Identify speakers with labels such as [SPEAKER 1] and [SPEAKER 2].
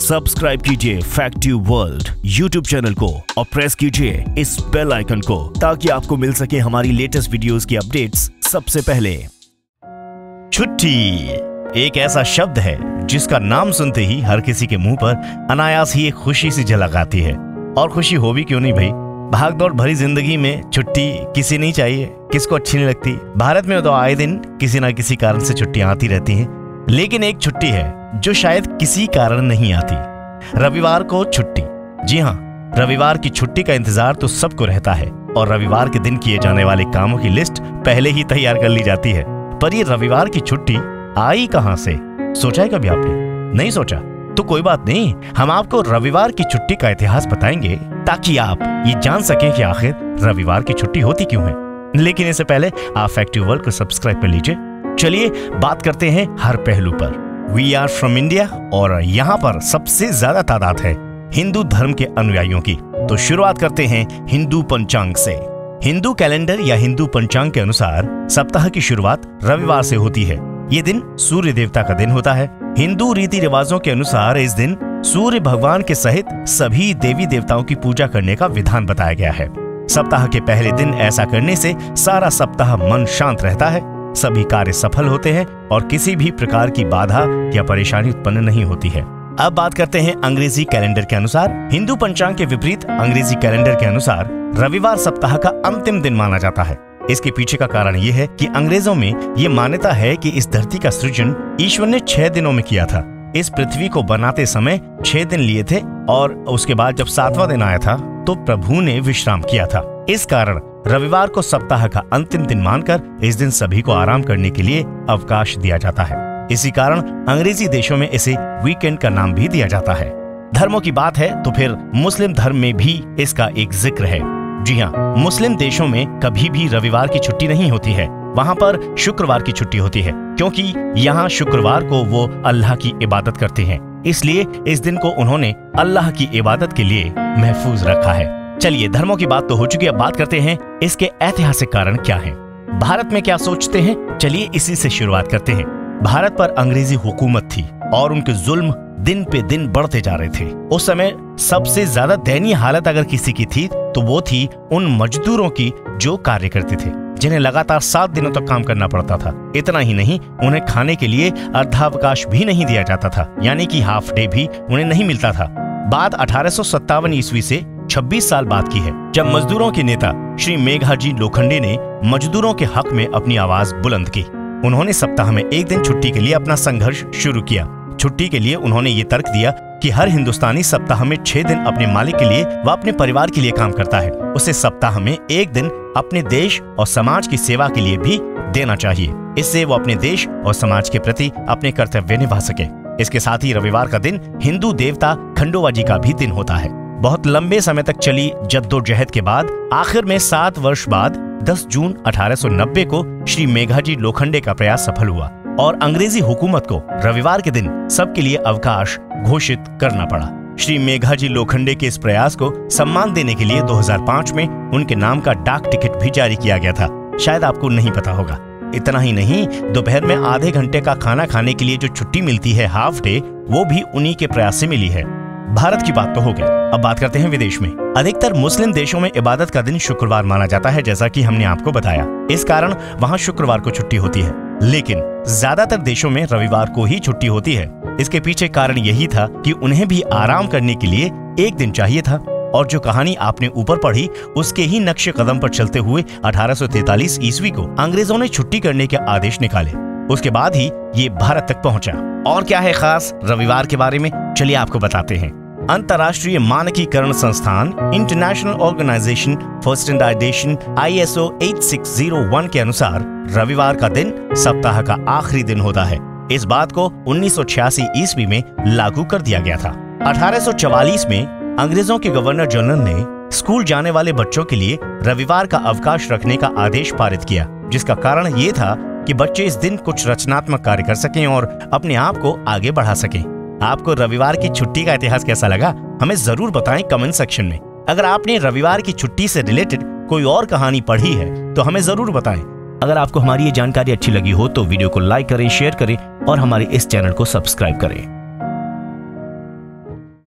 [SPEAKER 1] Subscribe कीजिए fact tube world YouTube channel को और प्रेस कीजिए इस बेल आइकन को ताकि आपको मिल सके हमारी लेटेस्ट वीडियोस की अपडेट्स सबसे पहले। छुट्टी एक ऐसा शब्द है जिसका नाम सुनते ही हर किसी के मुंह पर अनायास ही एक खुशी सी झलक आती है। और खुशी हो भी क्यों नहीं भाई, भागदौड़ भरी जिंदगी में छुट्टी किसी नहीं चाहिए, किसको अच्छी नहीं लगती। भारत में तो आए दिन किसी ना किसी कारण से छुट्टियां आती रहती हैं, लेकिन एक छुट्टी है जो शायद किसी कारण नहीं आती, रविवार को छुट्टी। जी हाँ, रविवार की छुट्टी का इंतजार तो सबको रहता है और रविवार के दिन किए जाने वाले कामों की लिस्ट पहले ही तैयार कर ली जाती है। पर ये रविवार की छुट्टी आई कहां से, सोचा है कभी आपने? नहीं सोचा तो कोई बात नहीं, हम आपको रविवार की छुट्टी का इतिहास बताएंगे ताकि आप ये जान सकें कि आखिर रविवार की छुट्टी होती क्यों है। लेकिन इससे पहले आप फैक्ट ट्यूब वर्ल्ड को सब्सक्राइब कर लीजिए। चलिए बात करते हैं हर पहलू पर। वी आर फ्रॉम इंडिया और यहाँ पर सबसे ज्यादा तादाद है हिंदू धर्म के अनुयायियों की। तो शुरुआत करते हैं हिंदू पंचांग से। हिंदू कैलेंडर या हिंदू पंचांग के अनुसार सप्ताह की शुरुआत रविवार से होती है। ये दिन सूर्य देवता का दिन होता है। हिंदू रीति रिवाजों के अनुसार इस दिन सूर्य भगवान के सहित सभी देवी देवताओं की पूजा करने का विधान बताया गया है। सप्ताह के पहले दिन ऐसा करने से सारा सप्ताह मन शांत रहता है, सभी कार्य सफल होते हैं और किसी भी प्रकार की बाधा या परेशानी उत्पन्न नहीं होती है। अब बात करते हैं अंग्रेजी कैलेंडर के अनुसार। हिंदू पंचांग के विपरीत अंग्रेजी कैलेंडर के अनुसार रविवार सप्ताह का अंतिम दिन माना जाता है। इसके पीछे का कारण ये है कि अंग्रेजों में ये मान्यता है कि इस धरती का सृजन ईश्वर ने 6 दिनों में किया था। इस पृथ्वी को बनाते समय 6 दिन लिए थे और उसके बाद जब 7वां दिन आया था तो प्रभु ने विश्राम किया था। इस कारण रविवार को सप्ताह का अंतिम दिन मानकर इस दिन सभी को आराम करने के लिए अवकाश दिया जाता है। इसी कारण अंग्रेजी देशों में इसे वीकेंड का नाम भी दिया जाता है। धर्मों की बात है तो फिर मुस्लिम धर्म में भी इसका एक जिक्र है। जी हाँ, मुस्लिम देशों में कभी भी रविवार की छुट्टी नहीं होती है, वहाँ पर शुक्रवार की छुट्टी होती है, क्योंकि यहाँ शुक्रवार को वो अल्लाह की इबादत करते हैं। इसलिए इस दिन को उन्होंने अल्लाह की इबादत के लिए महफूज रखा है। चलिए, धर्मों की बात तो हो चुकी है, अब बात करते हैं इसके ऐतिहासिक कारण क्या हैं। भारत में क्या सोचते हैं, चलिए इसी से शुरुआत करते हैं। भारत पर अंग्रेजी हुकूमत थी और उनके जुल्म दिन पे दिन बढ़ते जा रहे थे। उस समय सबसे ज्यादा दयनीय हालत अगर किसी की थी तो वो थी उन मजदूरों की जो कार्य करते थे, जिन्हें लगातार 7 दिनों तक काम करना पड़ता था। इतना ही नहीं, उन्हें खाने के लिए अर्धावकाश भी नहीं दिया जाता था, यानी कि हाफ डे भी उन्हें नहीं मिलता था। बात 1857 ईस्वी से 26 साल बाद की है, जब मजदूरों के नेता श्री मेघाजी लोखंडे ने मजदूरों के हक में अपनी आवाज बुलंद की। उन्होंने सप्ताह में एक दिन छुट्टी के लिए अपना संघर्ष शुरू किया। छुट्टी के लिए उन्होंने ये तर्क दिया कि हर हिंदुस्तानी सप्ताह में 6 दिन अपने मालिक के लिए व अपने परिवार के लिए काम करता है, उसे सप्ताह में एक दिन अपने देश और समाज की सेवा के लिए भी देना चाहिए। इससे वो अपने देश और समाज के प्रति अपने कर्तव्य निभा सके। इसके साथ ही रविवार का दिन हिंदू देवता खंडोबा जी का भी दिन होता है। बहुत लंबे समय तक चली जद्दोजहद के बाद आखिर में 7 वर्ष बाद 10 जून 1890 को श्री मेघाजी लोखंडे का प्रयास सफल हुआ और अंग्रेजी हुकूमत को रविवार के दिन सबके लिए अवकाश घोषित करना पड़ा। श्री मेघाजी लोखंडे के इस प्रयास को सम्मान देने के लिए 2005 में उनके नाम का डाक टिकट भी जारी किया गया था। शायद आपको नहीं पता होगा। इतना ही नहीं, दोपहर में आधे घंटे का खाना खाने के लिए जो छुट्टी मिलती है हाफ डे, वो भी उन्हीं के प्रयास से मिली है। भारत की बात तो हो गई, अब बात करते हैं विदेश में। अधिकतर मुस्लिम देशों में इबादत का दिन शुक्रवार माना जाता है, जैसा कि हमने आपको बताया। इस कारण वहाँ शुक्रवार को छुट्टी होती है, लेकिन ज्यादातर देशों में रविवार को ही छुट्टी होती है। इसके पीछे कारण यही था कि उन्हें भी आराम करने के लिए एक दिन चाहिए था। और जो कहानी आपने ऊपर पढ़ी, उसके ही नक्शे कदम पर चलते हुए 1843 ईस्वी को अंग्रेजों ने छुट्टी करने के आदेश निकाले। उसके बाद ही ये भारत तक पहुंचा। और क्या है खास रविवार के बारे में, चलिए आपको बताते हैं। अंतर्राष्ट्रीय मानकीकरण संस्थान international organization for standardization ISO 8601 के अनुसार रविवार का दिन सप्ताह का आखिरी दिन होता है। इस बात को 1986 ईस्वी में लागू कर दिया गया था। 1844 में अंग्रेजों के गवर्नर जनरल ने स्कूल जाने वाले बच्चों के लिए रविवार का अवकाश रखने का आदेश पारित किया, जिसका कारण ये था कि बच्चे इस दिन कुछ रचनात्मक कार्य कर सकें और अपने आप को आगे बढ़ा सकें। आपको रविवार की छुट्टी का इतिहास कैसा लगा, हमें जरूर बताएं कमेंट सेक्शन में। अगर आपने रविवार की छुट्टी से रिलेटेड कोई और कहानी पढ़ी है तो हमें जरूर बताएं। अगर आपको हमारी ये जानकारी अच्छी लगी हो तो वीडियो को लाइक करें, शेयर करें और हमारे इस चैनल को सब्सक्राइब करें।